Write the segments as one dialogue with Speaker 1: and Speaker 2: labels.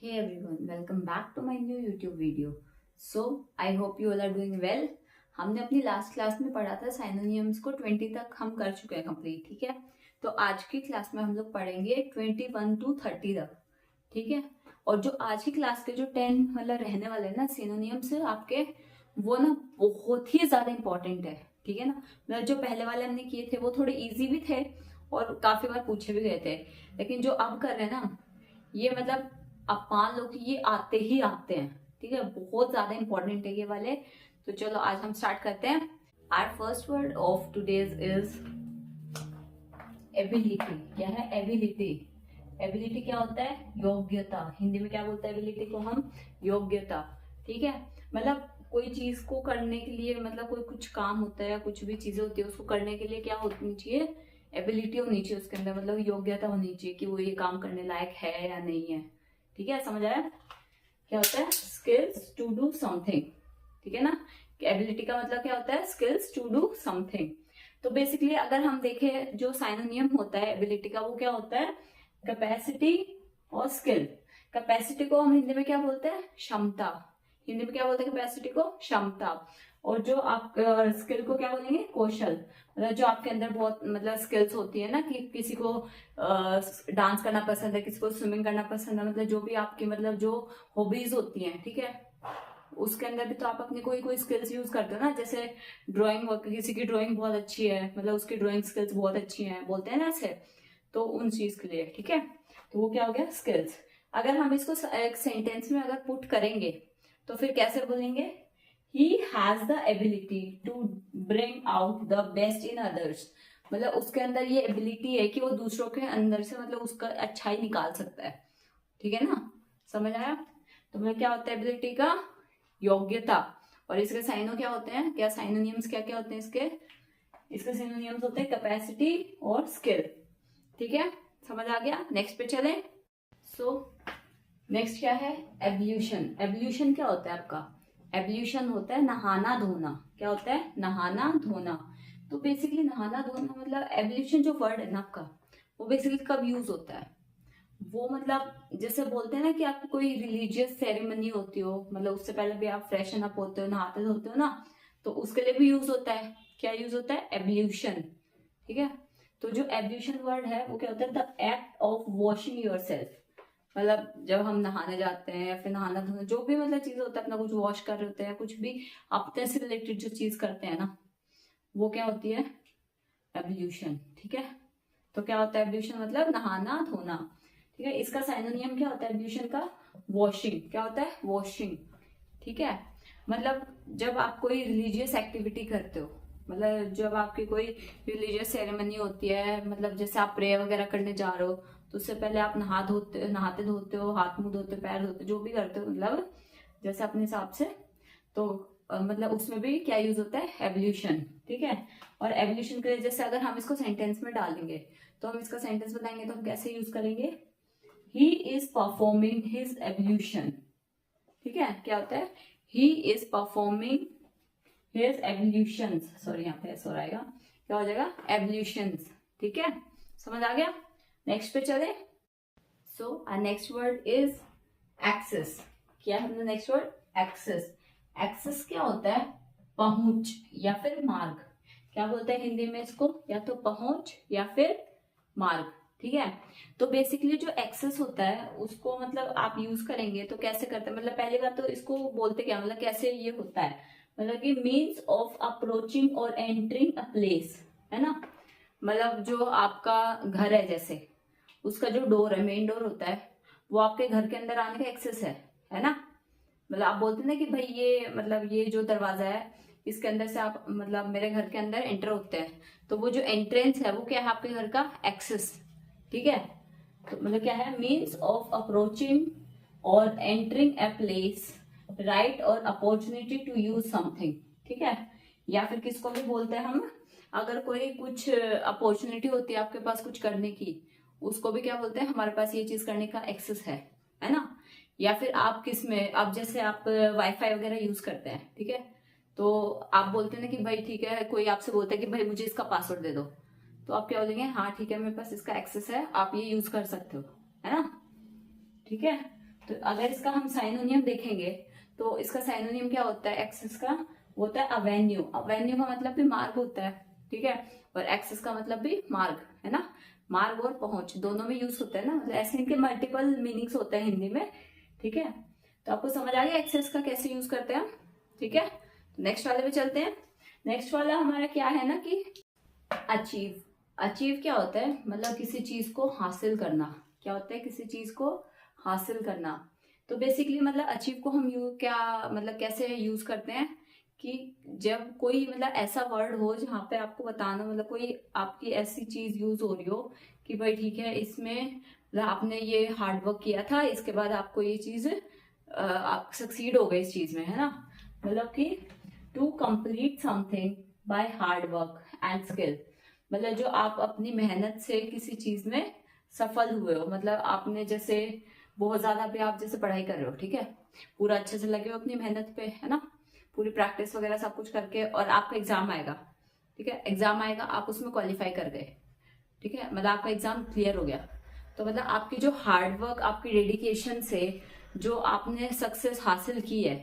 Speaker 1: Hey everyone, welcome back to my new YouTube video. So, I hope you all are doing well. हमने अपनी last class में पढ़ा था साइनोनियम्स को 20 तक हम कर चुके हैं कंप्लीट, ठीक है। तो आज की क्लास में हम लोग पढ़ेंगे 21 to 30 तक, ठीक है। और जो आज की क्लास के जो 10 मतलब रहने वाले हैं ना सिनोनियम्स आपके, वो ना बहुत ही ज्यादा इंपॉर्टेंट है, ठीक है ना। मतलब जो पहले वाले हमने किए थे वो थोड़े इजी भी थे और काफी बार पूछे भी गए थे, लेकिन जो अब कर रहे हैं ना ये मतलब अब मान लो कि ये आते ही आते हैं, ठीक है। बहुत ज्यादा इंपॉर्टेंट है ये वाले। तो चलो आज हम स्टार्ट करते हैं। Our first word of today's is ability. क्या है? एबिलिटी। एबिलिटी क्या होता है? योग्यता। हिंदी में क्या बोलते हैं एबिलिटी को हम? योग्यता, ठीक है। मतलब कोई चीज को करने के लिए, मतलब कोई कुछ काम होता है या कुछ भी चीजें होती है उसको करने के लिए क्या होनी चाहिए? एबिलिटी होनी चाहिए उसके अंदर, मतलब योग्यता होनी चाहिए कि वो ये काम करने लायक है या नहीं है, ठीक है। समझ आया? क्या होता है? स्किल्स टू डू समथिंग, ठीक है ना। एबिलिटी का मतलब क्या होता है? Skills to do something. तो बेसिकली अगर हम देखें जो साइनोनियम होता है एबिलिटी का, वो क्या होता है? कैपेसिटी और स्किल। कैपेसिटी को हम हिंदी में क्या बोलते हैं? क्षमता। हिंदी में क्या बोलते हैं कैपेसिटी को? क्षमता। और जो आप स्किल को क्या बोलेंगे? कौशल। मतलब जो आपके अंदर बहुत मतलब स्किल्स होती है ना, कि किसी को डांस करना पसंद है, किसी को स्विमिंग करना पसंद है, मतलब जो भी आपकी मतलब जो हॉबीज होती हैं, ठीक है। उसके अंदर भी तो आप अपनी कोई कोई स्किल्स यूज करते हो ना। जैसे ड्राइंग, किसी की ड्राइंग बहुत अच्छी है, मतलब उसकी ड्राइंग स्किल्स बहुत अच्छी हैं, बोलते हैं ना ऐसे। तो उन चीज के लिए, ठीक है। तो वो क्या हो गया? स्किल्स। अगर हम इसको एक सेंटेंस में अगर पुट करेंगे तो फिर कैसे बोलेंगे? He has the ability to bring out the best in others. मतलब उसके अंदर ये एबिलिटी है कि वो दूसरों के अंदर से मतलब उसका अच्छाई निकाल सकता है, ठीक है ना। समझ आया? तो मतलब क्या होता है एबिलिटी का? योग्यता। और इसके साइनो क्या होते हैं? क्या साइनोनियम्स क्या क्या होते हैं इसके? इसके सिनोनियम्स होते हैं कैपेसिटी और स्किल, ठीक है। समझ आ गया? नेक्स्ट पे चले। सो नेक्स्ट क्या है? एवोल्यूशन। एवोल्यूशन क्या होता है आपका? एवोल्यूशन होता है नहाना धोना। क्या होता है? नहाना धोना। तो बेसिकली नहाना धोना मतलब एवोल्यूशन जो वर्ड है ना आपका, वो बेसिकली कब यूज होता है? वो मतलब जैसे बोलते हैं ना कि आपकी कोई रिलीजियस सेरेमनी होती हो, मतलब उससे पहले भी आप फ्रेशन अप होते हो, नहाते धोते हो ना, तो उसके लिए भी यूज होता है। क्या यूज होता है? एवोल्यूशन, ठीक है। तो जो एवोल्यूशन वर्ड है वो क्या होता है? The act of washing your self. मतलब जब हम नहाने जाते हैं या फिर नहाना धोना जो भी मतलब चीज होता है, अपना कुछ वॉश कर रहे होते हैं, कुछ भी अपने से रिलेटेड जो चीज करते हैं ना, वो क्या होती है? एवोल्यूशन, ठीक है। तो क्या होता है एवोल्यूशन? मतलब नहाना धोना, ठीक है। इसका साइनोनियम क्या होता है एवोल्यूशन का? वॉशिंग। क्या होता है? वॉशिंग, ठीक है। मतलब जब आप कोई रिलीजियस एक्टिविटी करते हो, मतलब जब आपकी कोई रिलीजियस सेरेमनी होती है, मतलब जैसे आप प्रेयर वगैरह करने जा रहे हो, तो उससे पहले आप नहाते धोते हो, हाथ मुंह धोते हो, पैर धोते हो, जो भी करते हो मतलब जैसे अपने हिसाब से। तो मतलब उसमें भी क्या यूज होता है? एवोल्यूशन, ठीक है। और एवोल्यूशन के लिए जैसे अगर हम इसको सेंटेंस में डालेंगे तो हम इसका सेंटेंस बनाएंगे तो हम कैसे यूज करेंगे? He is performing his evolution, ठीक है। क्या होता है? He is performing his evolutions. Sorry यहाँ पे ऐसा हो रहेगा, क्या हो जाएगा? एवोल्यूशंस, ठीक है। समझ आ गया? नेक्स्ट पे चले। So our next word is access. क्या है हमने नेक्स्ट वर्ड? एक्सेस। एक्सेस क्या होता है? पहुंच या फिर मार्ग। क्या बोलते हैं हिंदी में इसको? या तो पहुंच या फिर मार्ग, ठीक है। तो बेसिकली जो एक्सेस होता है उसको मतलब आप यूज करेंगे तो कैसे करते हैं? मतलब पहली बात तो इसको बोलते क्या, मतलब कैसे ये होता है? मतलब कि मीन्स ऑफ अप्रोचिंग और एंटरिंग अ प्लेस, है ना। मतलब जो आपका घर है, जैसे उसका जो डोर है, मेन डोर होता है, वो आपके घर के अंदर आने का एक्सेस है ना। मतलब आप बोलते हैं ना कि भाई ये मतलब ये जो दरवाजा है इसके अंदर से आप मतलब मेरे घर के अंदर एंटर होते हैं, तो वो जो एंट्रेंस है वो क्या है? आपके घर का एक्सेस, ठीक है। तो मतलब क्या है? मीन्स ऑफ अप्रोचिंग और एंटरिंग ए प्लेस, राइट और अपॉर्चुनिटी टू यूज समथिंग, ठीक है। या फिर किसको भी बोलते हैं हम, अगर कोई कुछ अपॉर्चुनिटी होती है आपके पास कुछ करने की, उसको भी क्या बोलते हैं? हमारे पास ये चीज करने का एक्सेस है ना। या फिर आप किस में, आप जैसे आप वाईफाई वगैरह यूज करते हैं, ठीक है। तो आप बोलते हैं ना कि भाई ठीक है, कोई आपसे बोलता है कि भाई मुझे इसका पासवर्ड दे दो, तो आप क्या बोलेंगे? हाँ ठीक है, मेरे पास इसका एक्सेस है, आप ये यूज कर सकते हो, है ना, ठीक है। तो अगर इसका हम साइनोनियम देखेंगे तो इसका साइनोनियम क्या होता है एक्सेस का, वो होता है अवेन्यू। अवेन्यू का मतलब भी मार्ग होता है, ठीक है, और एक्सेस का मतलब भी मार्ग, है ना, मार्ग और पहुंच दोनों में यूज होता है ना, मतलब ऐसे इनके मल्टीपल मीनिंग्स होते हैं हिंदी में, ठीक है। तो आपको समझ आ गया एक्सेस का कैसे यूज करते हैं, ठीक है। नेक्स्ट वाले पे चलते हैं। नेक्स्ट वाला हमारा क्या है ना कि अचीव। अचीव क्या होता है, मतलब किसी चीज को हासिल करना। क्या होता है, किसी चीज को हासिल करना। तो बेसिकली मतलब अचीव को हम क्या मतलब कैसे यूज करते हैं कि जब कोई मतलब ऐसा वर्ड हो जहाँ पे आपको बताना, मतलब कोई आपकी ऐसी चीज यूज हो रही हो कि भाई ठीक है इसमें मतलब आपने ये हार्ड वर्क किया था, इसके बाद आपको ये चीज आप सक्सीड हो गए इस चीज में, है ना। मतलब कि to complete something by hard work and skill, मतलब जो आप अपनी मेहनत से किसी चीज में सफल हुए हो, मतलब आपने जैसे बहुत ज्यादा भी आप जैसे पढ़ाई कर रहे हो, ठीक है, पूरा अच्छे से लगे हो अपनी मेहनत पे, है ना, पूरी प्रैक्टिस वगैरह सब कुछ करके, और आपका एग्जाम आएगा, ठीक है, एग्जाम आएगा, आप उसमें क्वालिफाई कर गए, ठीक है, मतलब आपका एग्जाम क्लियर हो गया। तो मतलब आपकी जो हार्ड वर्क, आपकी डेडिकेशन से जो आपने सक्सेस हासिल की है,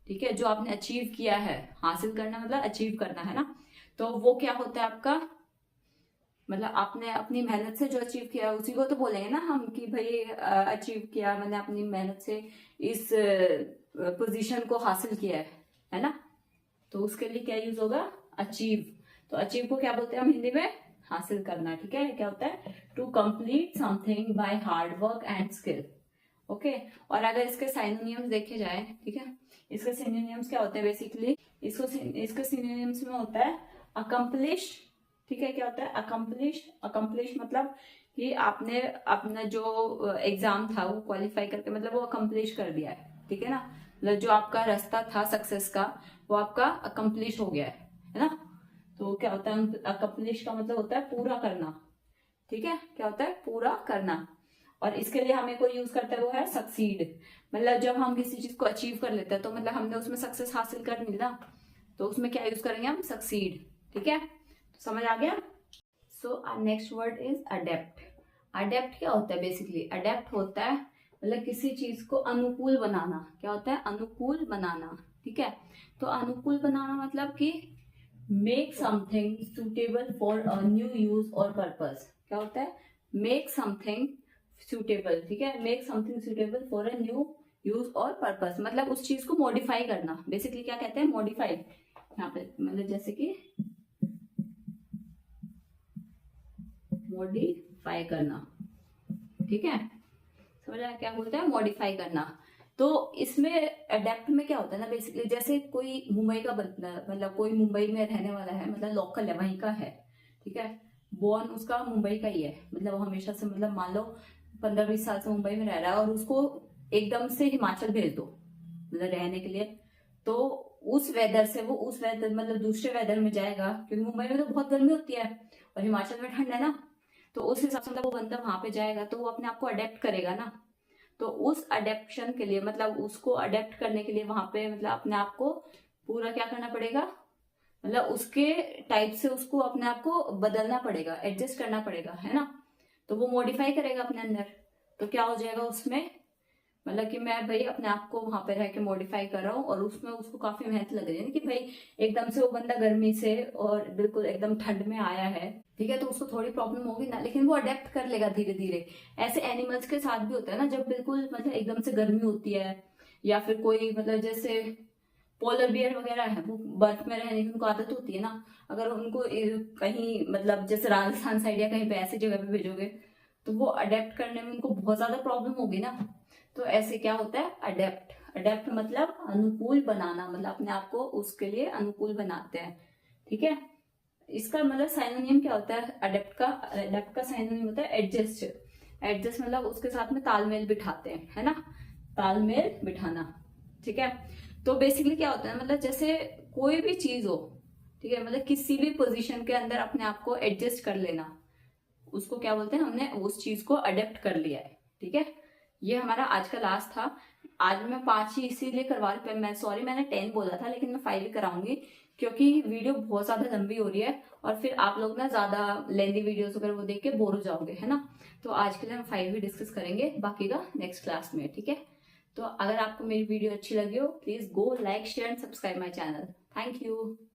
Speaker 1: ठीक है, जो आपने अचीव किया है, हासिल करना मतलब अचीव करना, है ना, तो वो क्या होता है आपका, मतलब आपने अपनी मेहनत से जो अचीव किया उसी को तो बोलेंगे ना हम कि भाई अचीव किया, मैंने अपनी मेहनत से इस पोजीशन को हासिल किया है ना। तो उसके लिए क्या यूज होगा, अचीव। तो अचीव को क्या बोलते हैं हम हिंदी में, हासिल करना, ठीक है। क्या होता है, to complete something by hard work and skill, okay. और अगर इसके साइनोनियम्स देखे जाए, ठीक है, इसके सिनोनियम्स क्या होते हैं बेसिकली, इसके सिनोनियम्स में होता है अकम्पलिश, ठीक है। क्या होता है अकम्पलिश, अकम्पलिश मतलब कि आपने अपना जो एग्जाम था वो क्वालिफाई करके मतलब वो अकम्पलिश कर दिया है, ठीक है ना, मतलब जो आपका रास्ता था सक्सेस का वो आपका अकम्पलिश हो गया है ना। तो क्या होता है अकम्पलिश का मतलब होता है पूरा करना, ठीक है, क्या होता है पूरा करना। और इसके लिए हमें कोई यूज करता है वो है सक्सीड, मतलब जब हम किसी चीज को अचीव कर लेते हैं तो मतलब हमने उसमें सक्सेस हासिल कर ली ना, तो उसमें क्या यूज करेंगे हम, सक्सीड, ठीक है। तो समझ आ गया। So next word is adapt. Adapt क्या होता है बेसिकली, अडेप्ट होता है मतलब किसी चीज को अनुकूल बनाना। क्या होता है, अनुकूल बनाना, ठीक है। तो अनुकूल बनाना मतलब कि make something suitable for a new use और पर्पस। क्या होता है, मेक समथिंग सुटेबल, ठीक है, make something suitable for a new use और पर्पस, मतलब उस चीज को मॉडिफाई करना, बेसिकली क्या कहते हैं, मॉडिफाई। यहाँ पे मतलब जैसे कि मॉडिफाई करना, ठीक है, समझ आया क्या बोलते हैं मॉडिफाई करना। तो इसमें अडेप्ट में क्या होता है ना बेसिकली, जैसे कोई मुंबई का बंदा, मतलब कोई मुंबई में रहने वाला है, मतलब लोकल है वहीं का है, ठीक है, बोर्न उसका मुंबई का ही है, मतलब वो हमेशा से मतलब मान लो 15-20 साल से मुंबई में रह रहा है, और उसको एकदम से हिमाचल भेज दो मतलब रहने के लिए, तो उस वेदर से वो उस वेदर मतलब दूसरे वेदर में जाएगा, क्योंकि मुंबई में तो बहुत गर्मी होती है और हिमाचल में ठंड है ना, तो उस हिसाब से मतलब वो बंदा वहां पे जाएगा तो वो अपने आप को अडेप्ट करेगा ना। तो उस अडेप्शन के लिए मतलब उसको अडेप्ट करने के लिए वहां पे मतलब अपने आप को पूरा क्या करना पड़ेगा, मतलब उसके टाइप से उसको अपने आप को बदलना पड़ेगा, एडजस्ट करना पड़ेगा, है ना। तो वो मॉडिफाई करेगा अपने अंदर, तो क्या हो जाएगा उसमें, मतलब कि मैं भाई अपने आप को वहां पे रह के मॉडिफाई कर रहा हूँ, और उसमें उसको काफी मेहनत लग रही है कि भाई एकदम से वो बंदा गर्मी से और बिल्कुल एकदम ठंड में आया है, ठीक है, तो उसको थोड़ी प्रॉब्लम होगी ना, लेकिन वो अडेप्ट कर लेगा धीरे धीरे। ऐसे एनिमल्स के साथ भी होता है ना, जब बिल्कुल मतलब एकदम से गर्मी होती है, या फिर कोई मतलब जैसे पोलर बियर वगैरह है, वो बर्फ में रहने की उनको आदत होती है ना, अगर उनको कहीं मतलब जैसे राजस्थान साइड या कहीं पे ऐसी जगह पे भेजोगे तो वो अडेप्ट करने में उनको बहुत ज्यादा प्रॉब्लम होगी ना। तो ऐसे क्या होता है अडेप्ट, अडेप्ट मतलब अनुकूल बनाना, मतलब अपने आप को उसके लिए अनुकूल बनाते हैं, ठीक है। इसका मतलब साइनोनियम क्या होता है अडेप्ट का साइनोनियम होता है एडजस्ट। एडजस्ट मतलब उसके साथ में तालमेल बिठाते हैं, है ना, तालमेल बिठाना, ठीक है। तो बेसिकली क्या होता है, मतलब जैसे कोई भी चीज हो, ठीक है, मतलब किसी भी पोजीशन के अंदर अपने आप को एडजस्ट कर लेना, उसको क्या बोलते हैं, हमने उस चीज को अडेप्ट कर लिया है, ठीक है। ये हमारा आज का लास्ट था। आज मैं 5 ही इसीलिए करवा रही, मैं सॉरी मैंने 10 बोला था, लेकिन मैं 5 ही कराऊंगी क्योंकि वीडियो बहुत ज्यादा लंबी हो रही है, और फिर आप लोग ना ज्यादा लेंदी वीडियोस वगैरह वो देख के बोर हो जाओगे, है ना। तो आज के लिए हम 5 ही डिस्कस करेंगे, बाकी का नेक्स्ट क्लास में, ठीक है। तो अगर आपको मेरी वीडियो अच्छी लगी हो, please go like share and subscribe my channel. Thank you.